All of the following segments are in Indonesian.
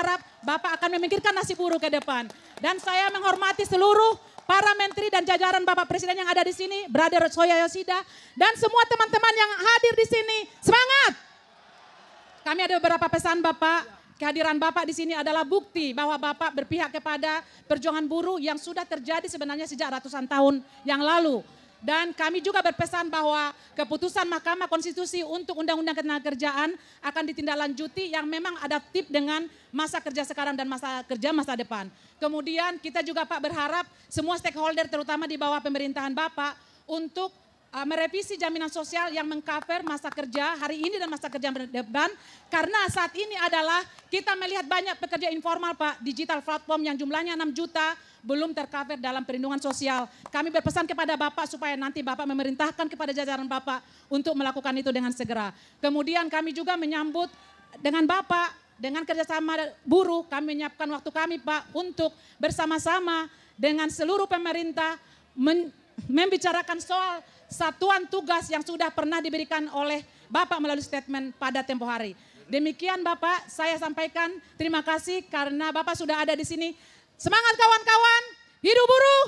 berharap Bapak akan memikirkan nasib buruh ke depan. Dan saya menghormati seluruh para menteri dan jajaran Bapak Presiden yang ada di sini, Brother Soya Yoshida, dan semua teman-teman yang hadir di sini. Semangat! Kami ada beberapa pesan Bapak. Kehadiran Bapak di sini adalah bukti bahwa Bapak berpihak kepada perjuangan buruh yang sudah terjadi sebenarnya sejak ratusan tahun yang lalu. Dan kami juga berpesan bahwa keputusan Mahkamah Konstitusi untuk Undang-Undang Ketenagakerjaan akan ditindaklanjuti yang memang adaptif dengan masa kerja sekarang dan masa kerja masa depan. Kemudian kita juga Pak berharap semua stakeholder terutama di bawah pemerintahan Bapak untuk merevisi jaminan sosial yang mengcover masa kerja hari ini dan masa kerja depan. Karena saat ini adalah kita melihat banyak pekerja informal Pak, digital platform yang jumlahnya 6 juta belum tercover dalam perlindungan sosial. Kami berpesan kepada Bapak supaya nanti Bapak memerintahkan kepada jajaran Bapak untuk melakukan itu dengan segera. Kemudian kami juga menyambut dengan Bapak, dengan kerjasama buruh, kami menyiapkan waktu kami Pak untuk bersama-sama dengan seluruh pemerintah membicarakan soal satuan tugas yang sudah pernah diberikan oleh Bapak melalui statement pada tempo hari. Demikian Bapak, saya sampaikan terima kasih karena Bapak sudah ada di sini. Semangat kawan-kawan, hidup buruh,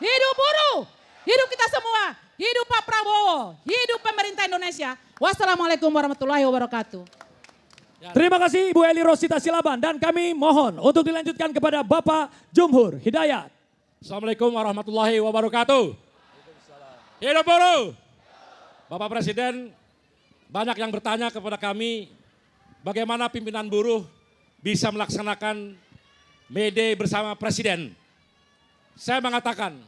hidup buruh, hidup kita semua, hidup Pak Prabowo, hidup pemerintah Indonesia. Wassalamualaikum warahmatullahi wabarakatuh. Terima kasih Ibu Eli Rosita Silaban dan kami mohon untuk dilanjutkan kepada Bapak Jumhur Hidayat. Assalamualaikum warahmatullahi wabarakatuh. Hidup buruh. Bapak Presiden, banyak yang bertanya kepada kami bagaimana pimpinan buruh bisa melaksanakan May Day bersama Presiden. Saya mengatakan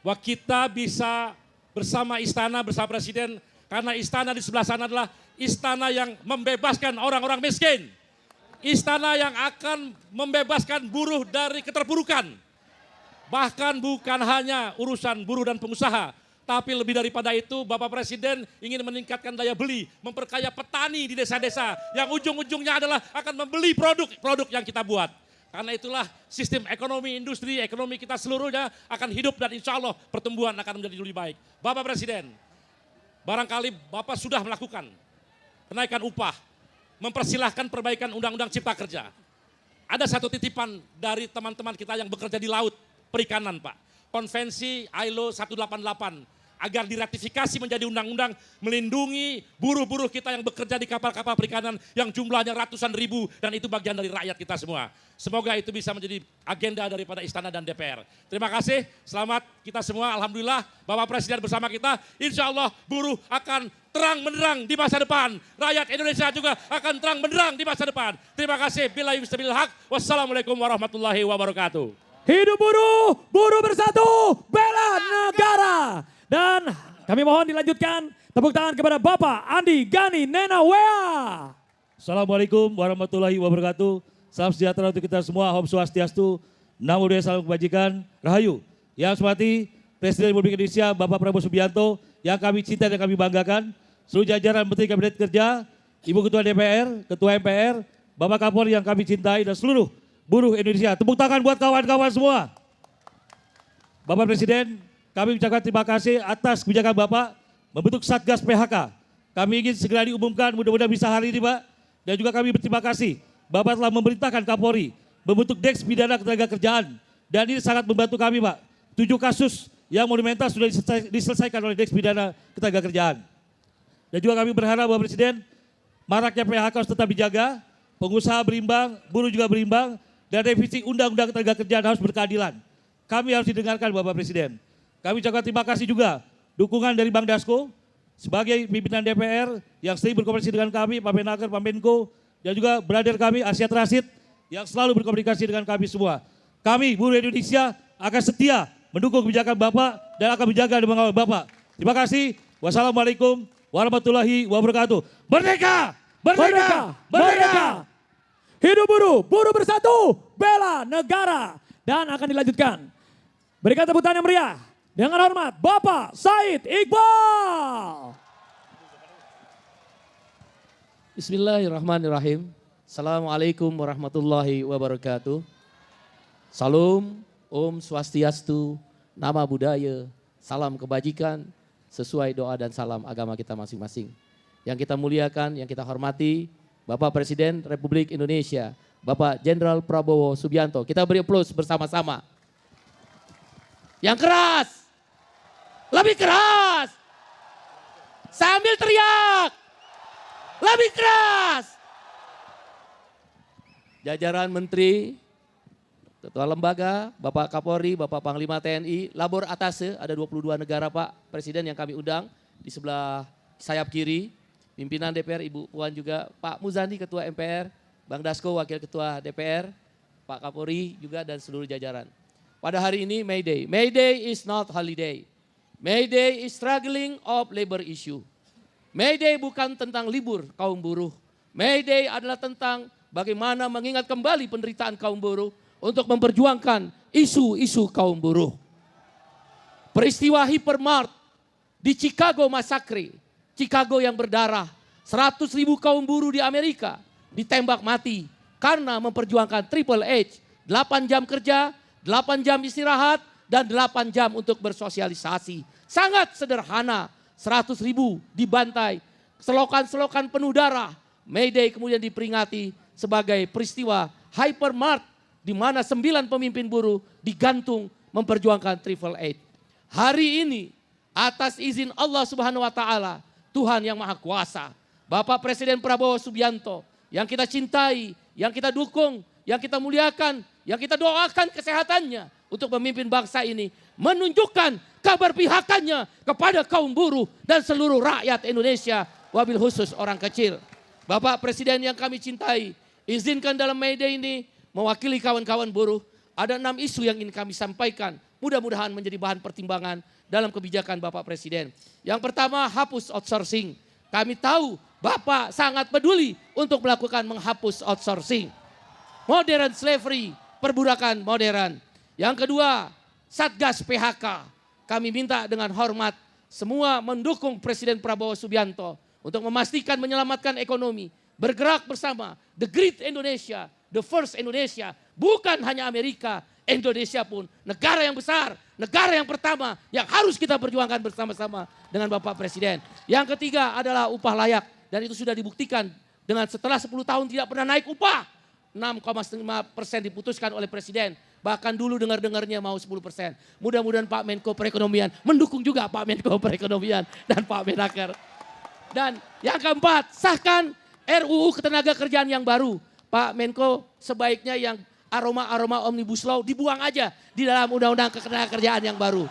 bahwa kita bisa bersama istana, bersama Presiden, karena istana di sebelah sana adalah istana yang membebaskan orang-orang miskin. Istana yang akan membebaskan buruh dari keterpurukan. Bahkan bukan hanya urusan buruh dan pengusaha, tapi lebih daripada itu Bapak Presiden ingin meningkatkan daya beli, memperkaya petani di desa-desa yang ujung-ujungnya adalah akan membeli produk yang kita buat. Karena itulah sistem ekonomi, industri, ekonomi kita seluruhnya akan hidup dan insya Allah pertumbuhan akan menjadi lebih baik. Bapak Presiden, barangkali Bapak sudah melakukan kenaikan upah, mempersilahkan perbaikan Undang-Undang Cipta Kerja. Ada satu titipan dari teman-teman kita yang bekerja di laut, perikanan Pak. Konvensi ILO 188 agar diratifikasi menjadi undang-undang melindungi buruh-buruh kita yang bekerja di kapal-kapal perikanan yang jumlahnya ratusan ribu dan itu bagian dari rakyat kita semua. Semoga itu bisa menjadi agenda daripada Istana dan DPR. Terima kasih, selamat kita semua. Alhamdulillah Bapak Presiden bersama kita, insya Allah buruh akan terang benderang di masa depan. Rakyat Indonesia juga akan terang benderang di masa depan. Terima kasih. Billahi wastafil haq. Wassalamualaikum warahmatullahi wabarakatuh. Hidup buruh, buruh bersatu, bela negara. Dan kami mohon dilanjutkan tepuk tangan kepada Bapak Andi Gani Nenawea. Assalamualaikum warahmatullahi wabarakatuh. Salam sejahtera untuk kita semua. Om Swastiastu, Namo Buddhaya, Salam Kebajikan, Rahayu. Yang saya hormati Presiden Republik Indonesia Bapak Prabowo Subianto, yang kami cinta dan kami banggakan, seluruh jajaran Menteri Kabinet Kerja, Ibu Ketua DPR, Ketua MPR, Bapak Kapolri yang kami cintai, dan seluruh buruh Indonesia. Tepuk tangan buat kawan-kawan semua. Bapak Presiden, kami ucapkan terima kasih atas kebijakan Bapak membentuk Satgas PHK. Kami ingin segera diumumkan, mudah-mudahan bisa hari ini Pak. Dan juga kami berterima kasih, Bapak telah memerintahkan Kapolri membentuk Deks Pidana Ketenagakerjaan. Dan ini sangat membantu kami Pak. 7 kasus yang monumental sudah diselesaikan oleh Deks Pidana Ketenagakerjaan. Dan juga kami berharap Bapak Presiden, maraknya PHK harus tetap dijaga, pengusaha berimbang, buruh juga berimbang, dan revisi Undang-Undang Ketenagakerjaan harus berkeadilan. Kami harus didengarkan Bapak Presiden. Kami ucapkan terima kasih juga dukungan dari Bang Dasko sebagai pimpinan DPR yang sering berkomunikasi dengan kami, Pak Menaker, Pak Menko, dan juga brother kami Asyad Rashid yang selalu berkomunikasi dengan kami semua. Kami buruh Indonesia akan setia mendukung kebijakan Bapak dan akan menjaga dan mengawal Bapak. Terima kasih. Wassalamualaikum warahmatullahi wabarakatuh. Merdeka! Merdeka! Merdeka! Hidup buruh, buruh bersatu, bela negara. Dan akan dilanjutkan. Berikan tepuk tangan yang meriah. Dengan hormat Bapak Said Iqbal. Bismillahirrahmanirrahim. Assalamualaikum warahmatullahi wabarakatuh. Salam, Om Swastiastu, Nama Budaya, salam kebajikan, sesuai doa dan salam agama kita masing-masing. Yang kita muliakan, yang kita hormati, Bapak Presiden Republik Indonesia, Bapak Jenderal Prabowo Subianto. Kita beri aplaus bersama-sama. Yang keras, lebih keras, sambil teriak, lebih keras. Jajaran Menteri, Ketua Lembaga, Bapak Kapolri, Bapak Panglima TNI, Labor Atase, ada 22 negara Pak Presiden yang kami undang. Di sebelah sayap kiri, pimpinan DPR Ibu Puan juga, Pak Muzani Ketua MPR, Bang Dasko Wakil Ketua DPR, Pak Kapolri juga dan seluruh jajaran. Pada hari ini May Day. May Day is not holiday. May Day is struggling of labor issue. May Day bukan tentang libur kaum buruh. May Day adalah tentang bagaimana mengingat kembali penderitaan kaum buruh untuk memperjuangkan isu-isu kaum buruh. Peristiwa Hypermart di Chicago Massacre, Chicago yang berdarah, 100.000 kaum buruh di Amerika ditembak mati karena memperjuangkan Triple H, 8 jam kerja, 8 jam istirahat, dan 8 jam untuk bersosialisasi. Sangat sederhana, 100.000 dibantai, selokan-selokan penuh darah. May Day kemudian diperingati sebagai peristiwa Hypermart di mana 9 pemimpin buruh digantung memperjuangkan Triple H. Hari ini atas izin Allah Subhanahu wa taala, Tuhan yang Maha Kuasa, Bapak Presiden Prabowo Subianto yang kita cintai, yang kita dukung, yang kita muliakan, yang kita doakan kesehatannya untuk memimpin bangsa ini, menunjukkan keberpihakannya kepada kaum buruh dan seluruh rakyat Indonesia, wabil khusus orang kecil. Bapak Presiden yang kami cintai, izinkan dalam May Day ini mewakili kawan-kawan buruh, ada 6 isu yang ingin kami sampaikan, mudah-mudahan menjadi bahan pertimbangan dalam kebijakan Bapak Presiden. Yang pertama, hapus outsourcing. Kami tahu Bapak sangat peduli untuk melakukan menghapus outsourcing. Modern slavery, perbudakan modern. Yang kedua, Satgas PHK. Kami minta dengan hormat semua mendukung Presiden Prabowo Subianto untuk memastikan menyelamatkan ekonomi. Bergerak bersama, the great Indonesia, the first Indonesia. Bukan hanya Amerika, Indonesia pun negara yang besar, negara yang pertama yang harus kita perjuangkan bersama-sama dengan Bapak Presiden. Yang ketiga adalah upah layak dan itu sudah dibuktikan dengan setelah 10 tahun tidak pernah naik upah. 6,5% diputuskan oleh Presiden. Bahkan dulu dengar-dengarnya mau 10%. Mudah-mudahan Pak Menko Perekonomian mendukung juga Pak Menko Perekonomian dan Pak Menaker. Dan yang keempat, sahkan RUU Ketenagakerjaan yang baru. Pak Menko sebaiknya yang aroma-aroma Omnibus Law dibuang aja di dalam Undang-Undang Ketenagakerjaan yang baru.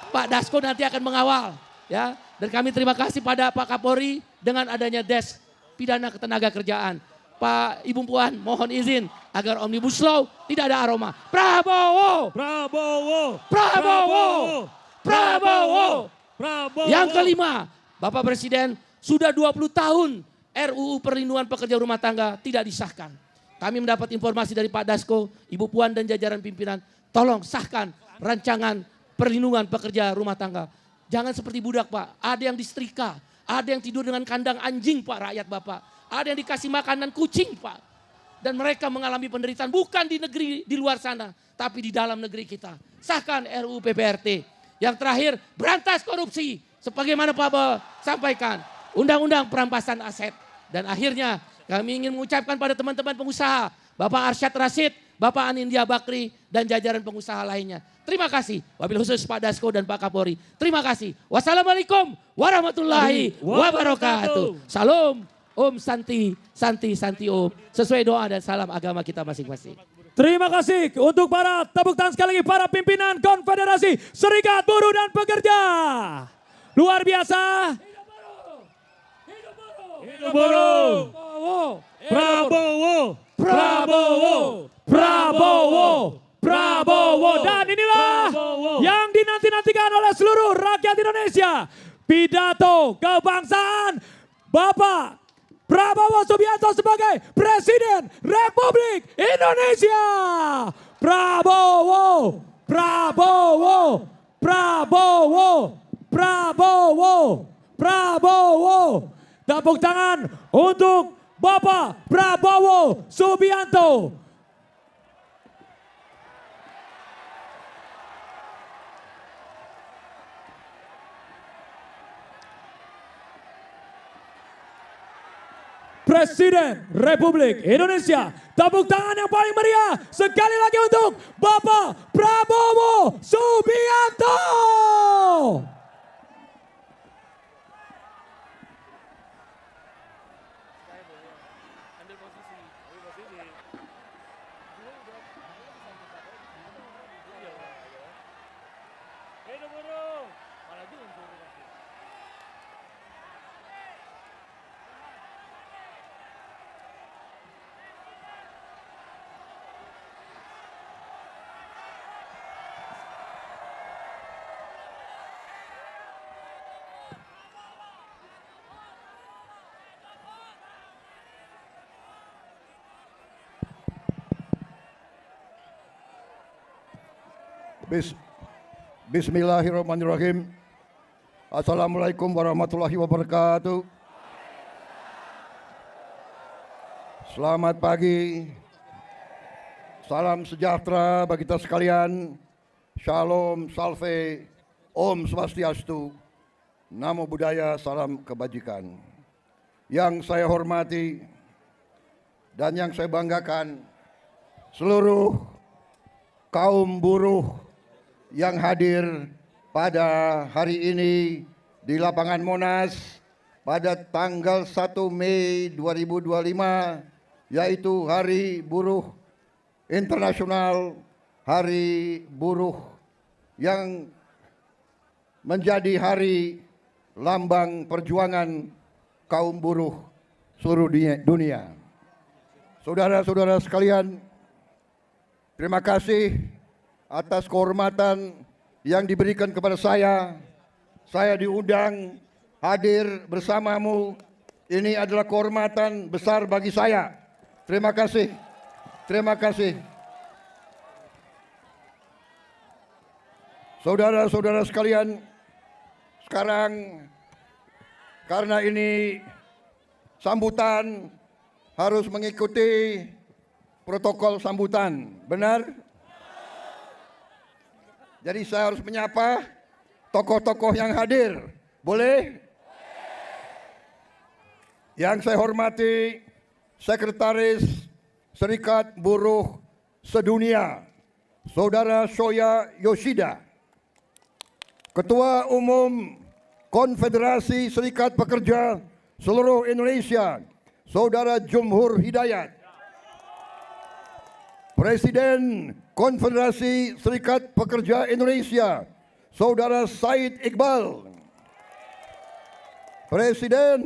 Pak Dasko nanti akan mengawal. Ya. Dan kami terima kasih pada Pak Kapolri dengan adanya Des Pidana Ketenagakerjaan. Pak Ibu Puan mohon izin agar Omnibus Law tidak ada aroma. Prabowo! Prabowo! Prabowo! Prabowo! Prabowo! Yang kelima, Bapak Presiden sudah 20 tahun RUU Perlindungan Pekerja Rumah Tangga tidak disahkan. Kami mendapat informasi dari Pak Dasko, Ibu Puan dan jajaran pimpinan, tolong sahkan rancangan perlindungan pekerja rumah tangga. Jangan seperti budak Pak, ada yang disetrika, ada yang tidur dengan kandang anjing Pak rakyat Bapak. Ada yang dikasih makanan kucing Pak. Dan mereka mengalami penderitaan bukan di negeri di luar sana. Tapi di dalam negeri kita. Sahkan RUU PPRT. Yang terakhir berantas korupsi. Sebagaimana Pak Bapak sampaikan. Undang-undang perampasan aset. Dan akhirnya kami ingin mengucapkan pada teman-teman pengusaha. Bapak Arsyad Rashid, Bapak Anindya Bakri dan jajaran pengusaha lainnya. Terima kasih. Wabil khusus Pak Dasko dan Pak Kapolri. Terima kasih. Wassalamualaikum warahmatullahi wabarakatuh. Salam. Om Santi, Santi, Santi Om. Sesuai doa dan salam agama kita masing-masing. Terima kasih untuk para tepuk tangan sekali lagi para pimpinan Konfederasi Serikat Buruh dan Pekerja. Luar biasa. Hidup buruh. Prabowo. Prabowo. Prabowo. Prabowo. Dan inilah yang dinanti-nantikan oleh seluruh rakyat Indonesia. Pidato kebangsaan Bapak Prabowo Subianto sebagai Presiden Republik Indonesia. Prabowo, Prabowo, Prabowo, Prabowo, Prabowo. Tepuk tangan untuk Bapak Prabowo Subianto. Presiden Republik Indonesia. Tepuk tangan yang paling meriah sekali lagi untuk Bapak Prabowo Subianto. Bismillahirrahmanirrahim. Assalamualaikum warahmatullahi wabarakatuh. Selamat pagi. Salam sejahtera bagi kita sekalian. Shalom, salve, Om Swastiastu. Namo Buddhaya, salam kebajikan. Yang saya hormati dan yang saya banggakan, seluruh kaum buruh yang hadir pada hari ini di lapangan Monas pada tanggal 1 Mei 2025, yaitu Hari Buruh Internasional, Hari Buruh yang menjadi hari lambang perjuangan kaum buruh seluruh dunia. Saudara-saudara sekalian, terima kasih atas kehormatan yang diberikan kepada saya. Saya diundang hadir bersamamu. Ini adalah kehormatan besar bagi saya. Terima kasih. Terima kasih. Saudara-saudara sekalian, sekarang karena ini sambutan harus mengikuti protokol sambutan. Benar? Jadi saya harus menyapa tokoh-tokoh yang hadir. Boleh? Yang saya hormati Sekretaris Serikat Buruh Sedunia, Saudara Shoya Yoshida. Ketua Umum Konfederasi Serikat Pekerja Seluruh Indonesia, Saudara Jumhur Hidayat. Presiden Konfederasi Serikat Pekerja Indonesia, Saudara Said Iqbal. Presiden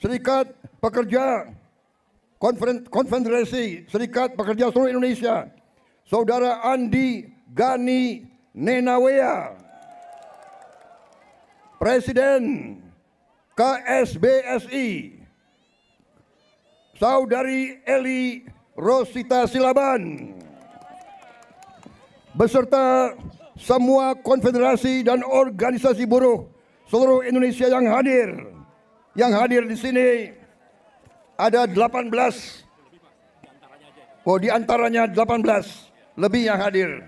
Serikat Pekerja Konfederasi Serikat Pekerja Seluruh Indonesia, Saudara Andi Gani Nenawea. Presiden KSBSI, Saudari Eli Rosita Silaban, beserta semua konfederasi dan organisasi buruh seluruh Indonesia yang hadir. Yang hadir di sini ada 18. Oh, di antaranya 18 lebih yang hadir.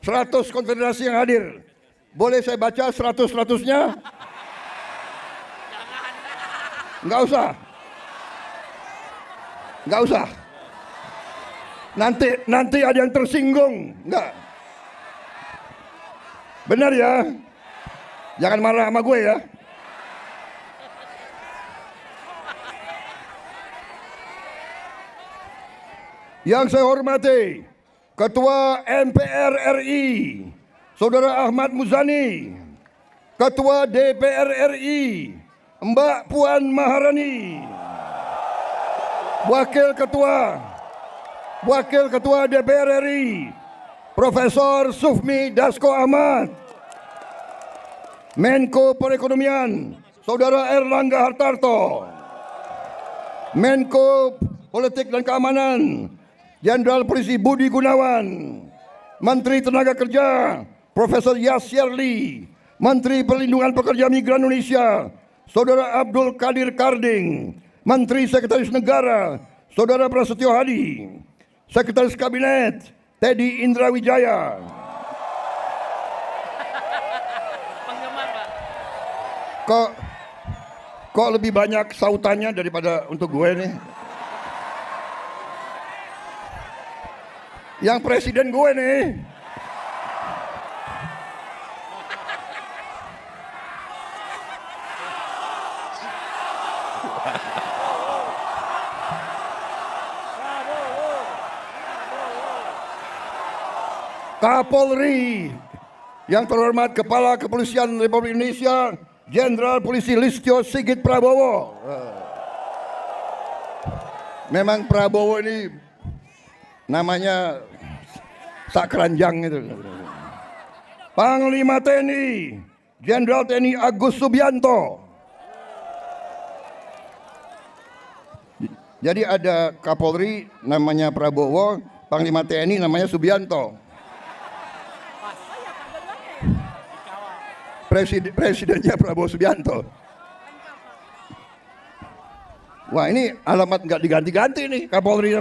100 konfederasi yang hadir. Boleh saya baca 100-100-nya? Enggak usah. Enggak usah. Nanti ada yang tersinggung. Enggak. Benar ya? Jangan marah sama gue ya. Yang saya hormati Ketua MPR RI, Saudara Ahmad Muzani. Ketua DPR RI, Mbak Puan Maharani. Wakil Ketua DPR RI, Profesor Sufmi Dasko Ahmad. Menko Perekonomian, Saudara Erlangga Hartarto. Menko Politik dan Keamanan, Jenderal Polisi Budi Gunawan. Menteri Tenaga Kerja, Profesor Yasyarli. Menteri Perlindungan Pekerja Migran Indonesia, Saudara Abdul Qadir Karding. Menteri Sekretaris Negara, Saudara Prasetyo Hadi. Sekretaris Kabinet, Teddy Indra Wijaya. Kok lebih banyak sautannya daripada untuk gue nih? Yang presiden gue nih. Kapolri yang terhormat Kepala Kepolisian Republik Indonesia Jenderal Polisi Listio Sigit Prabowo. Memang Prabowo ini namanya sak keranjang itu. Panglima TNI Jenderal TNI Agus Subianto. Jadi ada Kapolri namanya Prabowo, Panglima TNI namanya Subianto. Presidennya Prabowo Subianto. Wah, ini alamat nggak diganti-ganti nih Kapolri.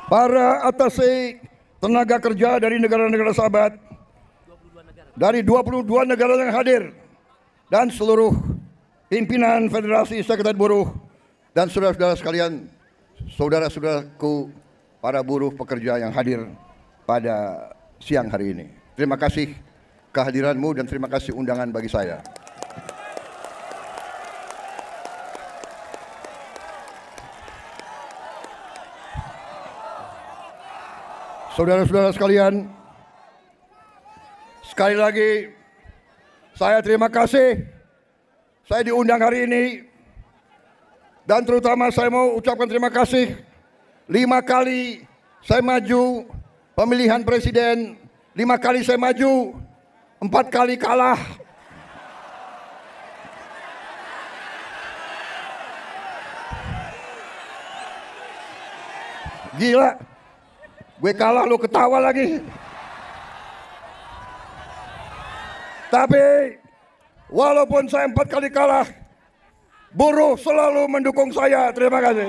Para atasé tenaga kerja dari negara-negara sahabat, dari 22 negara yang hadir, dan seluruh pimpinan Federasi Sekretariat Buruh, dan saudara-saudara sekalian, saudara-saudaraku, para buruh pekerja yang hadir pada siang hari ini. Terima kasih kehadiranmu dan terima kasih undangan bagi saya. Saudara-saudara sekalian, sekali lagi saya terima kasih saya diundang hari ini, dan terutama saya mau ucapkan terima kasih 5 kali saya maju pemilihan presiden, 5 kali saya maju, 4 kali kalah. Gila, gue kalah lu ketawa lagi. Tapi walaupun saya 4 kali kalah, buruh selalu mendukung saya. Terima kasih.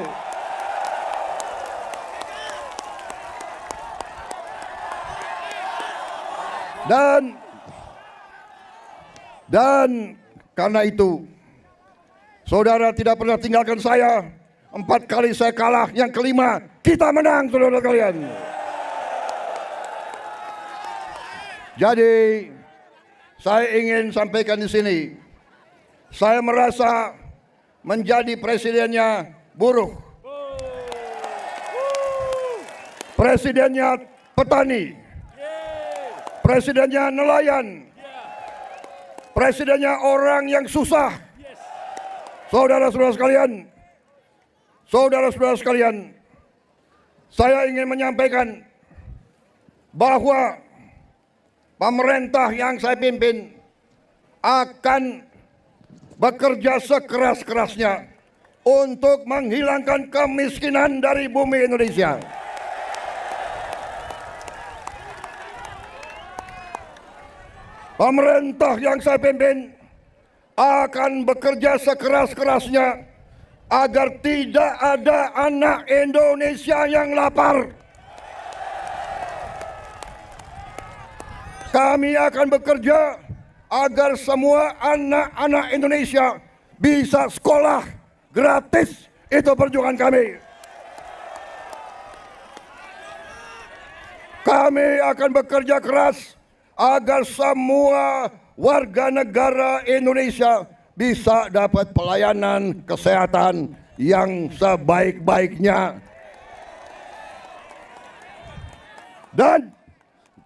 Dan karena itu, saudara tidak pernah tinggalkan saya. 4 kali saya kalah, yang kelima kita menang, saudara kalian. Jadi saya ingin sampaikan di sini, saya merasa menjadi presidennya buruh, presidennya petani, presidennya nelayan, presidennya orang yang susah. Saudara-saudara sekalian, saya ingin menyampaikan bahwa pemerintah yang saya pimpin akan bekerja sekeras-kerasnya untuk menghilangkan kemiskinan dari bumi Indonesia. Pemerintah yang saya pimpin akan bekerja sekeras-kerasnya agar tidak ada anak Indonesia yang lapar. Kami akan bekerja agar semua anak-anak Indonesia bisa sekolah gratis. Itu perjuangan kami. Kami akan bekerja keras agar semua warga negara Indonesia bisa dapat pelayanan kesehatan yang sebaik-baiknya dan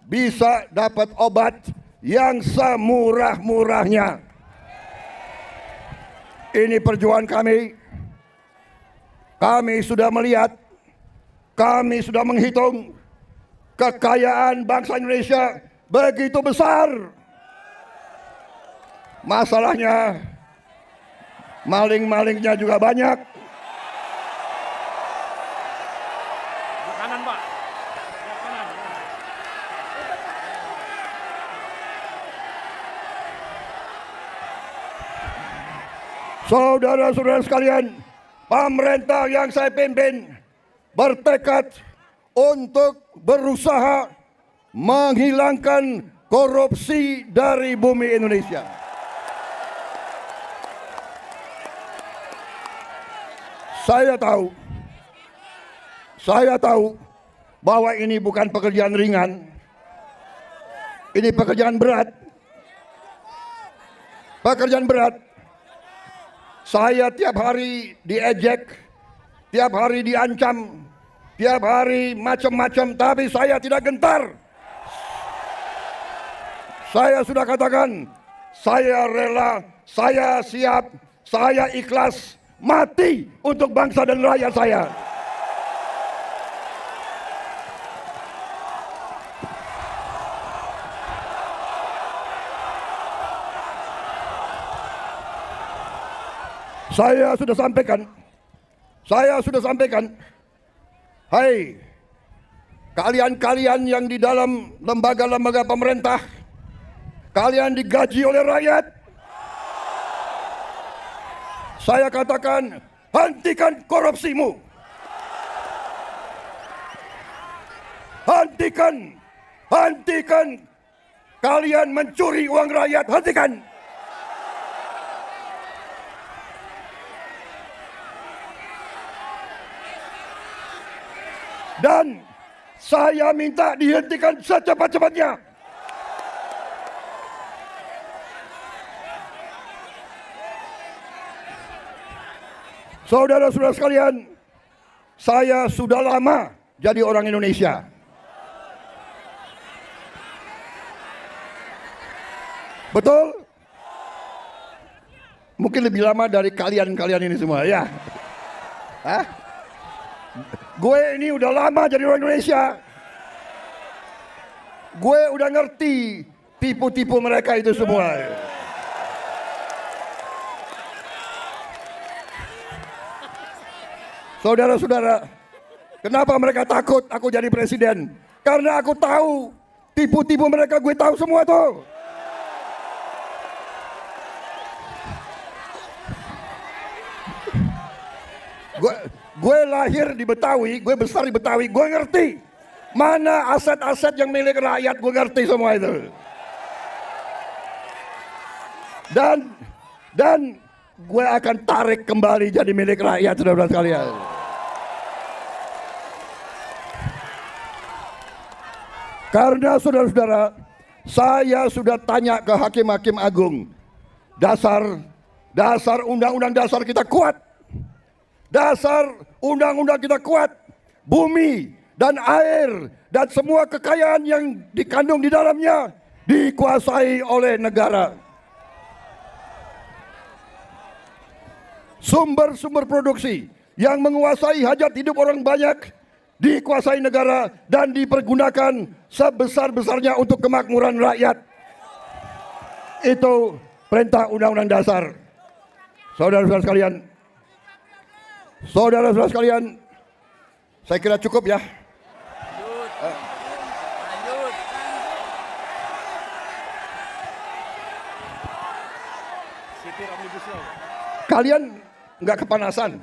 bisa dapat obat yang semurah-murahnya. Ini perjuangan kami. Kami sudah melihat, kami sudah menghitung kekayaan bangsa Indonesia begitu besar. Masalahnya maling-malingnya juga banyak. Kanan, Pak. Kanan. Saudara-saudara sekalian, pemerintah yang saya pimpin bertekad untuk berusaha menghilangkan korupsi dari bumi Indonesia. Saya tahu bahwa ini bukan pekerjaan ringan. Ini pekerjaan berat. Pekerjaan berat. Saya tiap hari diejek, tiap hari diancam, tiap hari macam-macam, tapi saya tidak gentar. Saya sudah katakan, saya rela, saya siap, saya ikhlas mati untuk bangsa dan rakyat saya. Saya sudah sampaikan, hai kalian-kalian yang di dalam lembaga-lembaga pemerintah, kalian digaji oleh rakyat. Saya katakan, hentikan korupsimu. Hentikan kalian mencuri uang rakyat, hentikan. Dan saya minta dihentikan secepat-cepatnya. Saudara-saudara sekalian, saya sudah lama jadi orang Indonesia. Betul? Mungkin lebih lama dari kalian-kalian ini semua, ya. Hah? Gue ini udah lama jadi orang Indonesia. Gue udah ngerti tipu-tipu mereka itu semua. Saudara-saudara, kenapa mereka takut aku jadi presiden? Karena aku tahu tipu-tipu mereka, gue tahu semua tuh. Gue lahir di Betawi, gue besar di Betawi, gue ngerti mana aset-aset yang milik rakyat, gue ngerti semua itu. Dan gue akan tarik kembali jadi milik rakyat, saudara-saudara sekalian. Karena saudara-saudara, saya sudah tanya ke hakim-hakim agung, dasar undang-undang dasar kita kuat. Dasar undang-undang kita kuat, bumi dan air dan semua kekayaan yang dikandung di dalamnya dikuasai oleh negara. Sumber-sumber produksi yang menguasai hajat hidup orang banyak dikuasai negara dan dipergunakan sebesar-besarnya untuk kemakmuran rakyat. Itu perintah undang-undang dasar. Saudara-saudara sekalian, saya kira cukup ya. Kalian nggak kepanasan?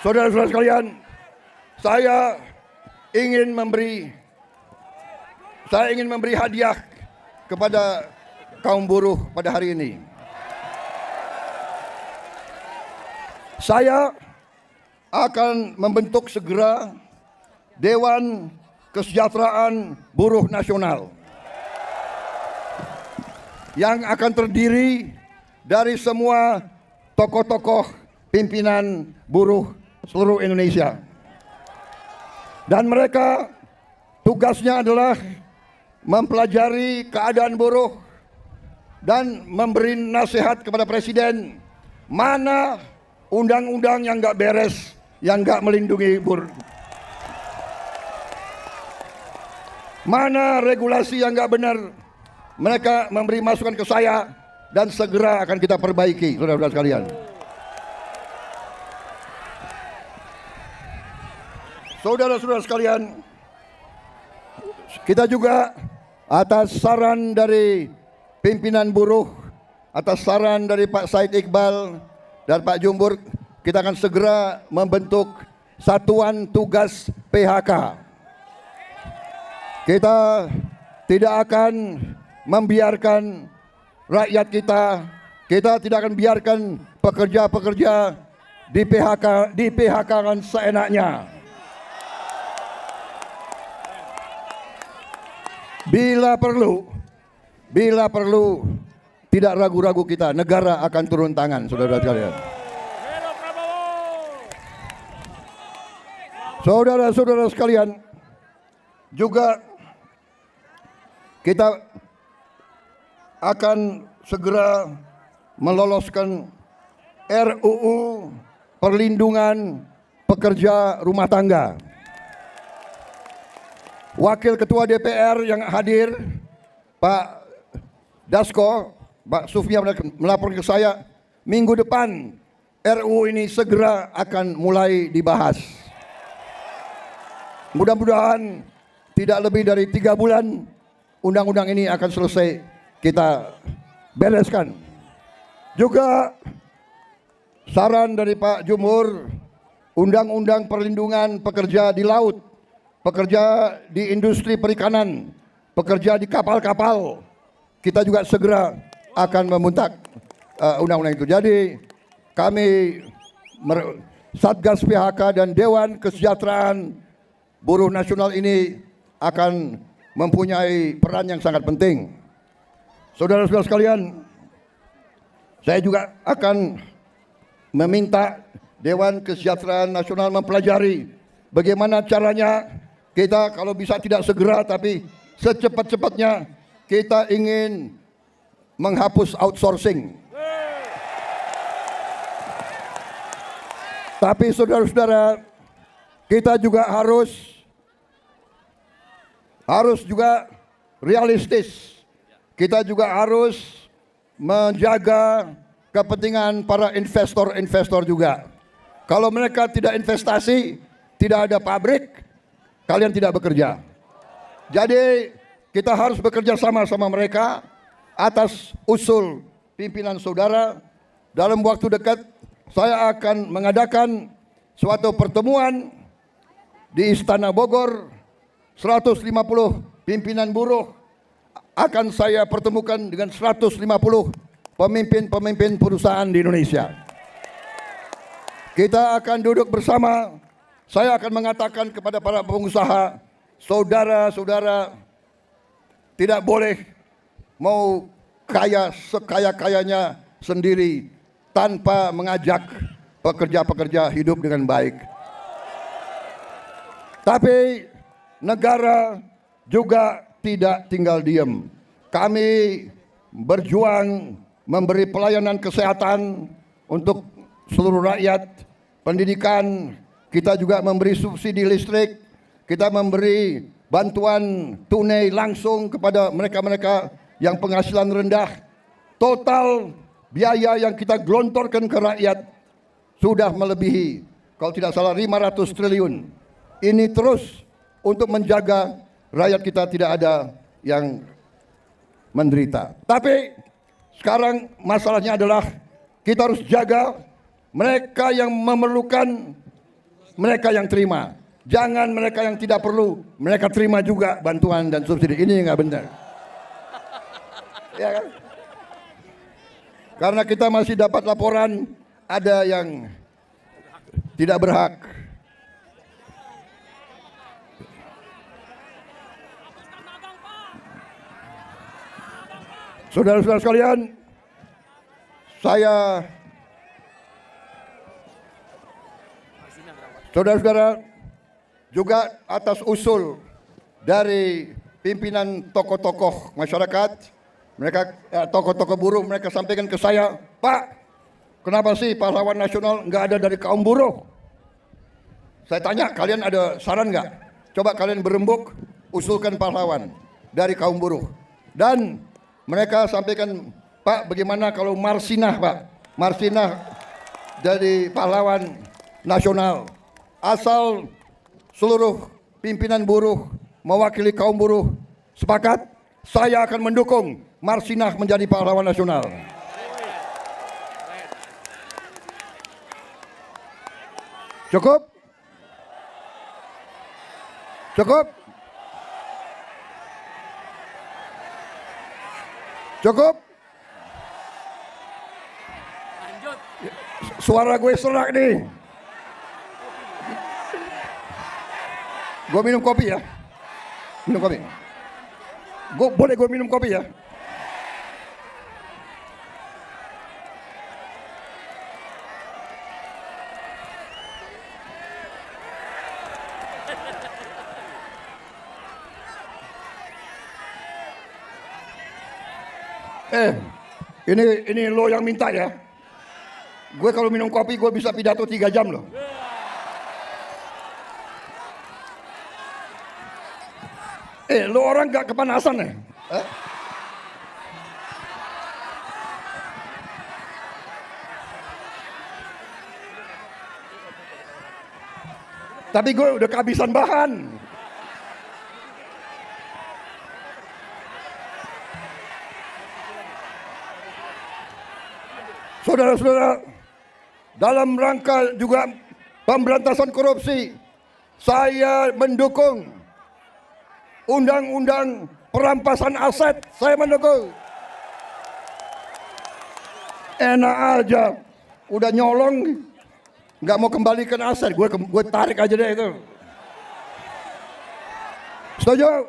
Saudara-saudara sekalian, saya ingin memberi hadiah kepada kaum buruh pada hari ini. Saya akan membentuk segera Dewan Kesejahteraan Buruh Nasional yang akan terdiri dari semua tokoh-tokoh pimpinan buruh seluruh Indonesia. Dan mereka tugasnya adalah mempelajari keadaan buruh dan memberi nasihat kepada presiden mana undang-undang yang nggak beres, yang nggak melindungi buruh, mana regulasi yang nggak benar. Mereka memberi masukan ke saya dan segera akan kita perbaiki, saudara-saudara sekalian. Saudara-saudara sekalian, kita juga atas saran dari pimpinan buruh, atas saran dari Pak Said Iqbal dan Pak Jumbur, kita akan segera membentuk Satuan Tugas PHK. Kita tidak akan membiarkan rakyat kita tidak akan biarkan pekerja-pekerja di PHK-kan seenaknya. Bila perlu, tidak ragu-ragu kita, negara akan turun tangan, saudara sekalian. Saudara-saudara sekalian, juga kita akan segera meloloskan RUU Perlindungan Pekerja Rumah Tangga. Wakil Ketua DPR yang hadir, Pak Dasko, Pak Sufmi melapor ke saya, minggu depan RUU ini segera akan mulai dibahas. Mudah-mudahan tidak lebih dari 3 bulan undang-undang ini akan selesai kita bereskan. Juga saran dari Pak Jumhur, undang-undang perlindungan pekerja di laut, pekerja di industri perikanan, pekerja di kapal-kapal, kita juga segera akan membentuk undang-undang itu. Jadi kami Satgas PHK dan Dewan Kesejahteraan Buruh Nasional ini akan mempunyai peran yang sangat penting. Saudara-saudara sekalian, saya juga akan meminta Dewan Kesejahteraan Nasional mempelajari bagaimana caranya kita kalau bisa tidak segera tapi secepat-cepatnya kita ingin menghapus outsourcing. Tapi saudara-saudara, kita juga harus juga realistis. Kita juga harus menjaga kepentingan para investor juga. Kalau mereka tidak investasi, tidak ada pabrik, kalian tidak bekerja. Jadi kita harus bekerja sama mereka atas usul pimpinan saudara. Dalam waktu dekat saya akan mengadakan suatu pertemuan di Istana Bogor. 150 pimpinan buruh akan saya pertemukan dengan 150 pemimpin-pemimpin perusahaan di Indonesia. Kita akan duduk bersama. Saya akan mengatakan kepada para pengusaha, saudara-saudara tidak boleh mau kaya sekaya-kayanya sendiri tanpa mengajak pekerja-pekerja hidup dengan baik. Tapi negara juga tidak tinggal diam. Kami berjuang memberi pelayanan kesehatan untuk seluruh rakyat, pendidikan, kita juga memberi subsidi listrik, kita memberi bantuan tunai langsung kepada mereka-mereka yang penghasilan rendah. Total biaya yang kita gelontorkan ke rakyat sudah melebihi, kalau tidak salah 500 triliun. Ini terus untuk menjaga rakyat kita tidak ada yang menderita. Tapi sekarang masalahnya adalah kita harus jaga mereka yang memerlukan, mereka yang terima. Jangan mereka yang tidak perlu, mereka terima juga bantuan dan subsidi. Ini nggak benar. Ya kan? Karena kita masih dapat laporan ada yang tidak berhak. Saudara-saudara sekalian, saudara-saudara, juga atas usul dari pimpinan tokoh-tokoh masyarakat, mereka tokoh-tokoh buruh, mereka sampaikan ke saya, Pak, kenapa sih pahlawan nasional nggak ada dari kaum buruh? Saya tanya, kalian ada saran nggak? Coba kalian berembuk, usulkan pahlawan dari kaum buruh. Dan mereka sampaikan, Pak, bagaimana kalau Marsinah, Pak? Marsinah dari pahlawan nasional. Asal seluruh pimpinan buruh mewakili kaum buruh sepakat, saya akan mendukung Marsinah menjadi pahlawan nasional. Cukup? Cukup? Cukup? Suara gue serak nih. Gue minum kopi ya. Minum kopi. Boleh gue minum kopi ya? Ini lo yang minta ya. Gue kalau minum kopi gue bisa pidato 3 jam loh. Lo orang gak kepanasan ya? Tapi gue udah kehabisan bahan. Saudara-saudara, dalam rangka juga pemberantasan korupsi, saya mendukung undang-undang perampasan aset. Saya mendukung. Enak aja, udah nyolong, nggak mau kembalikan aset, gue tarik aja deh itu. Setuju?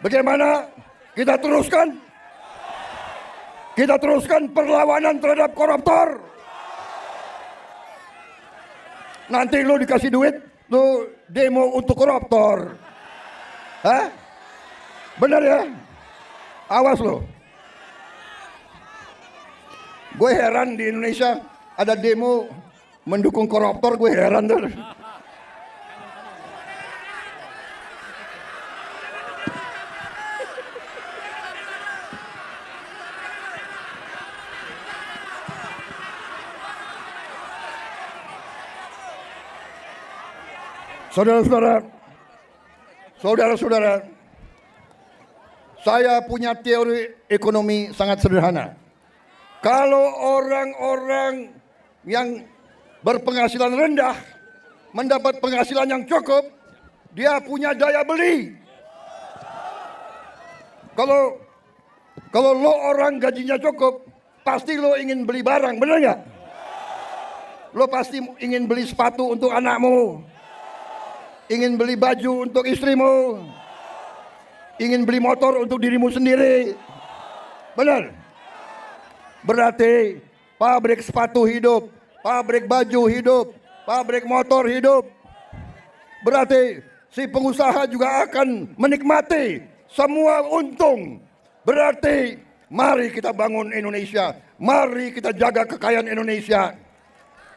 Bagaimana kita teruskan? Kita teruskan perlawanan terhadap koruptor. Nanti lu dikasih duit, lu demo untuk koruptor. Hah? Benar ya? Awas lo. Gue heran di Indonesia ada demo mendukung koruptor, gue heran tuh. Saudara-saudara, saya punya teori ekonomi sangat sederhana. Kalau orang-orang yang berpenghasilan rendah mendapat penghasilan yang cukup, dia punya daya beli. Kalau lo orang gajinya cukup, pasti lo ingin beli barang, benar nggak? Lo pasti ingin beli sepatu untuk anakmu, ingin beli baju untuk istrimu, ingin beli motor untuk dirimu sendiri. Benar? Berarti pabrik sepatu hidup, pabrik baju hidup, pabrik motor hidup. Berarti si pengusaha juga akan menikmati semua untung. Berarti mari kita bangun Indonesia, mari kita jaga kekayaan Indonesia,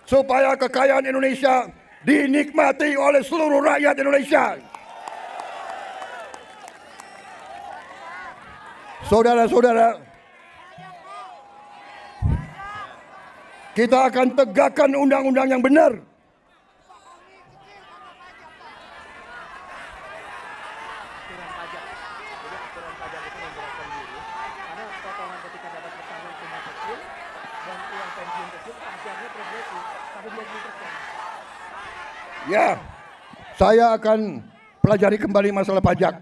supaya kekayaan Indonesia dinikmati oleh seluruh rakyat Indonesia. Saudara-saudara, kita akan tegakkan undang-undang yang benar. Ya, saya akan pelajari kembali masalah pajak.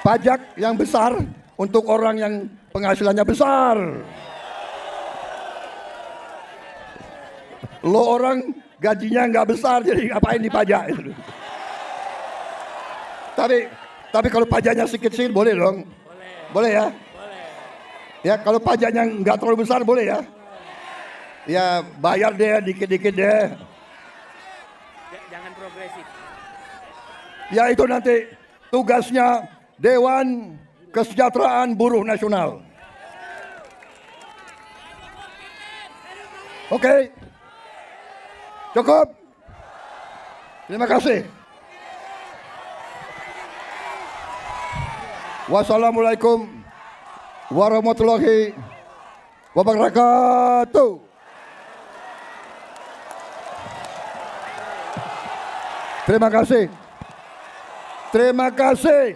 Pajak yang besar untuk orang yang penghasilannya besar. Lo orang gajinya nggak besar, jadi ngapain dipajak? Tapi kalau pajaknya sedikit boleh dong? Boleh ya? Ya, kalau pajaknya nggak terlalu besar boleh ya? Ya bayar deh dikit-dikit deh. Jangan progresif. Ya itu nanti tugasnya Dewan Kesejahteraan Buruh Nasional. Oke. Cukup. Terima kasih. Wassalamualaikum warahmatullahi wabarakatuh. Terima kasih. Terima kasih.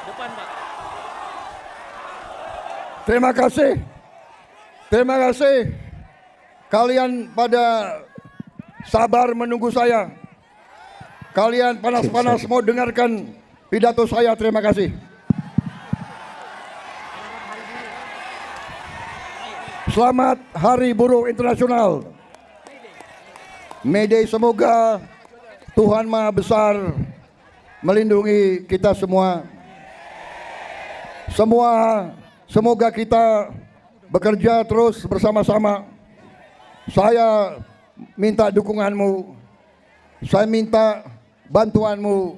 Depan, Pak. Terima kasih. Terima kasih. Kalian pada sabar menunggu saya. Kalian panas-panas mau dengarkan pidato saya. Terima kasih. Selamat Hari Buruh Internasional. May Day, semoga Tuhan Maha Besar melindungi kita semua. Semoga kita bekerja terus bersama-sama. Saya minta dukunganmu. Saya minta bantuanmu.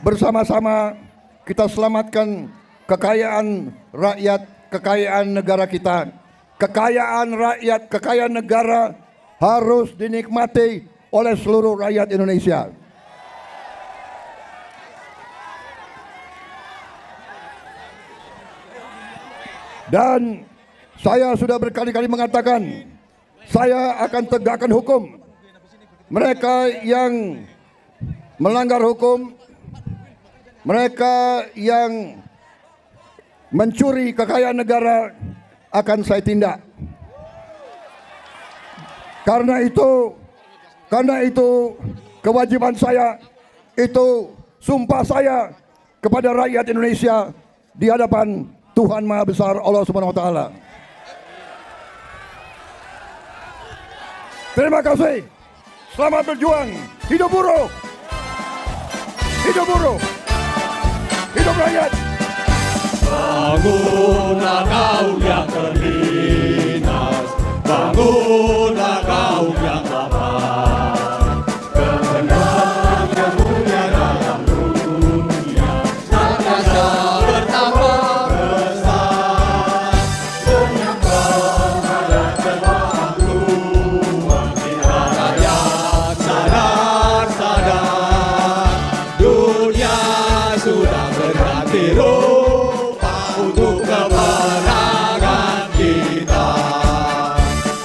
Bersama-sama kita selamatkan kekayaan rakyat, kekayaan negara kita. Kekayaan rakyat, kekayaan negara harus dinikmati oleh seluruh rakyat Indonesia. Dan saya sudah berkali-kali mengatakan, saya akan tegakkan hukum. Mereka yang melanggar hukum, mereka yang mencuri kekayaan negara akan saya tindak. Karena itu kewajiban saya, itu sumpah saya kepada rakyat Indonesia di hadapan Tuhan Maha Besar Allah Subhanahu wa taala. Terima kasih. Selamat berjuang. Hidup buruh. Hidup buruh. Hidup rakyat. Bangunlah kaum yang terlintas, bangunlah kaum yang lapar, kehendak yang mulia dalam dunia, senantiasa bertambah besar, menyembah dan bermaklumat, rakyat sadar, dunia sudah berganti rupa untuk kemenangan kita.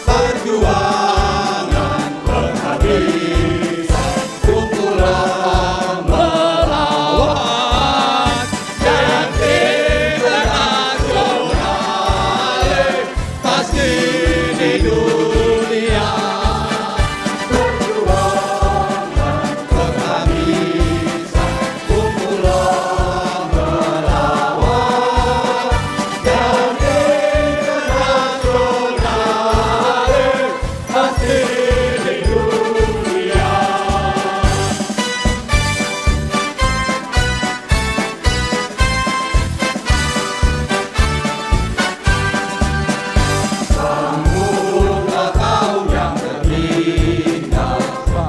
Perjuangan penghabisan, kumpulan melawan dan internasional pasti di dunia. Perjuangan penghabisan, kumpulan melawan dan internasional pasti di dunia. Bangunlah kaum yang terhina,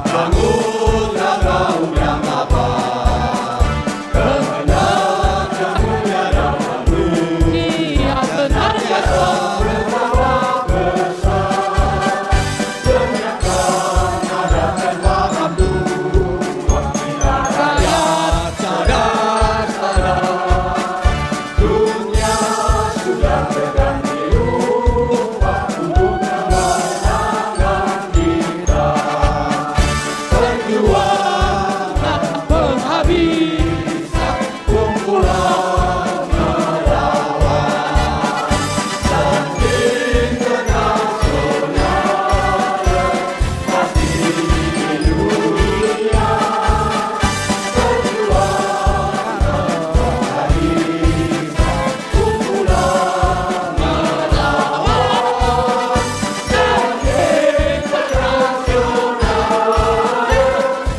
bangunlah kaum yang lapar, kehendak yang mulia dalam dunia, senantiasa bertambah besar, dengarkan nada dan paham Tuhan kita. Rakyat sadar, dunia sudah berganti rupa untuk kemenangan kita. Perjuangan penghabisan, kumpulan melawan dan internasional pasti di dunia. Perjuangan penghabisan, kumpulan melawan dan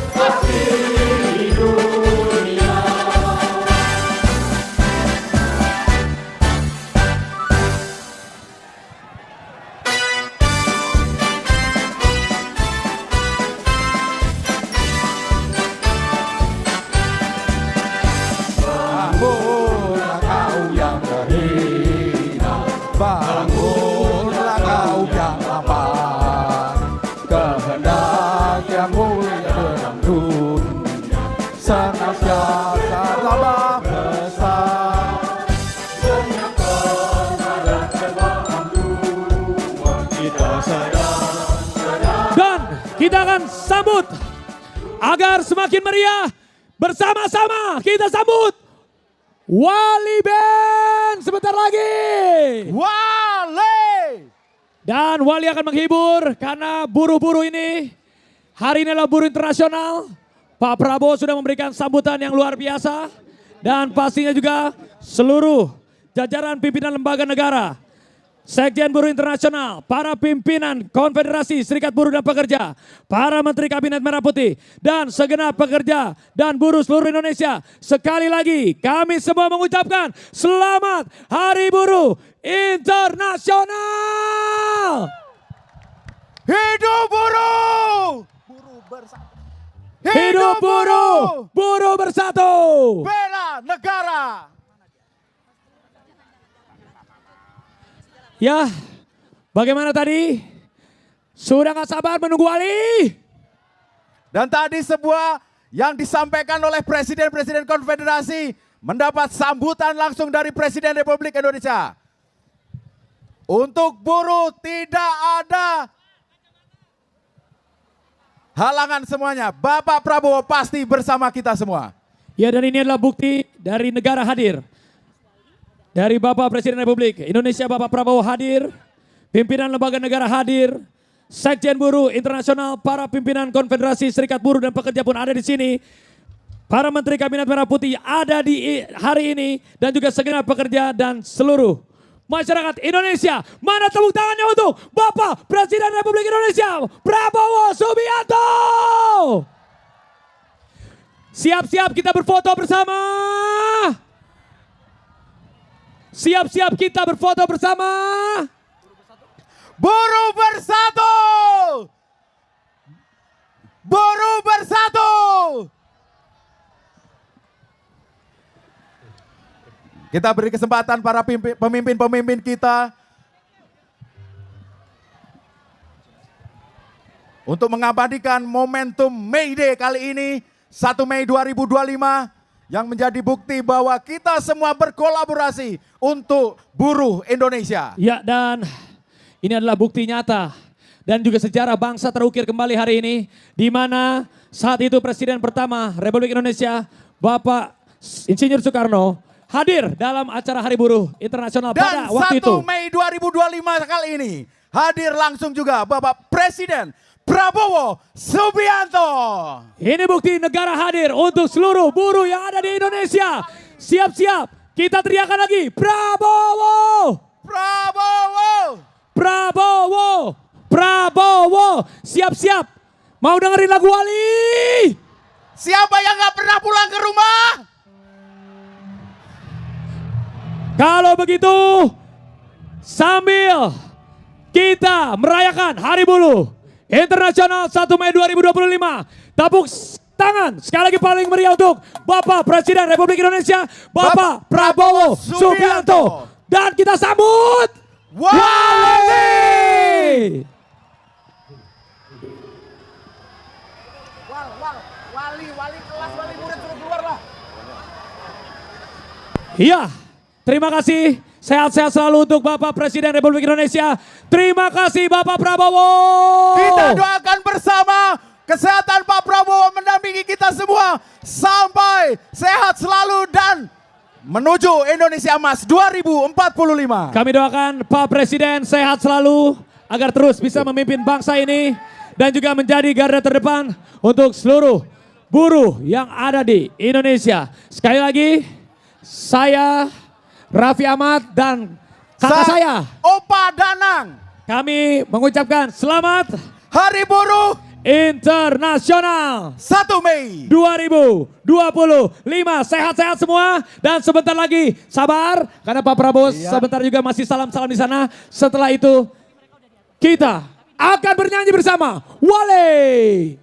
internasional pasti di dunia. Bangunlah kaum yang terhina, bangunlah kaum yang lapar, kehendak yang mulia dalam dunia, senantiasa tambah besar, dengarkan nada dan paham Tuhan kita sadar. Dan kita akan sambut agar semakin meriah. Bersama-sama kita sambut Wali Band. Presiden sebentar lagi. Wale. Dan Wali akan menghibur karena buruh-buruh ini, hari ini adalah buruh internasional. Pak Prabowo sudah memberikan sambutan yang luar biasa. Dan pastinya juga seluruh jajaran pimpinan lembaga negara, Sekjen Buruh Internasional, para pimpinan Konfederasi Serikat Buruh dan Pekerja, para Menteri Kabinet Merah Putih, dan segenap pekerja dan buruh seluruh Indonesia. Sekali lagi kami semua mengucapkan selamat Hari Buruh Internasional. Hidup buruh. Hidup buruh, buruh bersatu. Bela negara. Ya, bagaimana tadi? Sudah gak sabar menunggu Wali? Dan tadi sebuah yang disampaikan oleh Presiden-Presiden Konfederasi mendapat sambutan langsung dari Presiden Republik Indonesia. Untuk buruh tidak ada halangan semuanya. Bapak Prabowo pasti bersama kita semua. Ya, dan ini adalah bukti dari negara hadir. Dari Bapak Presiden Republik Indonesia Bapak Prabowo hadir, pimpinan lembaga negara hadir, Sekjen Buruh Internasional, para pimpinan Konfederasi Serikat Buruh dan Pekerja pun ada di sini. Para Menteri Kabinet Merah Putih ada di hari ini dan juga segenap pekerja dan seluruh masyarakat Indonesia. Mana tepuk tangannya untuk Bapak Presiden Republik Indonesia Prabowo Subianto. Siap-siap kita berfoto bersama. Siap-siap kita berfoto bersama. Buruh bersatu. Buruh bersatu. Kita beri kesempatan para pemimpin-pemimpin kita untuk mengabadikan momentum May Day kali ini, 1 Mei 2025, yang menjadi bukti bahwa kita semua berkolaborasi untuk buruh Indonesia. Ya, dan ini adalah bukti nyata dan juga sejarah bangsa terukir kembali hari ini, di mana saat itu Presiden pertama Republik Indonesia Bapak Insinyur Soekarno hadir dalam acara Hari Buruh Internasional pada waktu itu. Dan 1 Mei 2025 kali ini hadir langsung juga Bapak Presiden Prabowo Subianto. Ini bukti negara hadir untuk seluruh buruh yang ada di Indonesia. Siap-siap kita teriakan lagi, Prabowo! Prabowo! Prabowo! Prabowo! Siap-siap. Mau dengerin lagu Wali? Siapa yang gak pernah pulang ke rumah? Kalau begitu, sambil kita merayakan Hari Buruh Internasional 1 Mei 2025, tepuk tangan sekali lagi paling meriah untuk Bapak Presiden Republik Indonesia, Bapak Prabowo Subianto. Dan kita sambut Wali! Wali kelas, wali murid suruh keluar lah. Iya, terima kasih. Sehat-sehat selalu untuk Bapak Presiden Republik Indonesia. Terima kasih Bapak Prabowo. Kita doakan bersama kesehatan Pak Prabowo mendampingi kita semua sampai sehat selalu dan menuju Indonesia Emas 2045. Kami doakan Pak Presiden sehat selalu agar terus bisa memimpin bangsa ini dan juga menjadi garda terdepan untuk seluruh buruh yang ada di Indonesia. Sekali lagi, saya Raffi Ahmad dan kakak saya Opa Danang, kami mengucapkan selamat Hari Buruh Internasional 1 Mei 2025. Sehat-sehat semua dan sebentar lagi sabar karena Pak Prabowo sebentar juga masih salam-salam di sana. Setelah itu kita akan bernyanyi bersama Wale.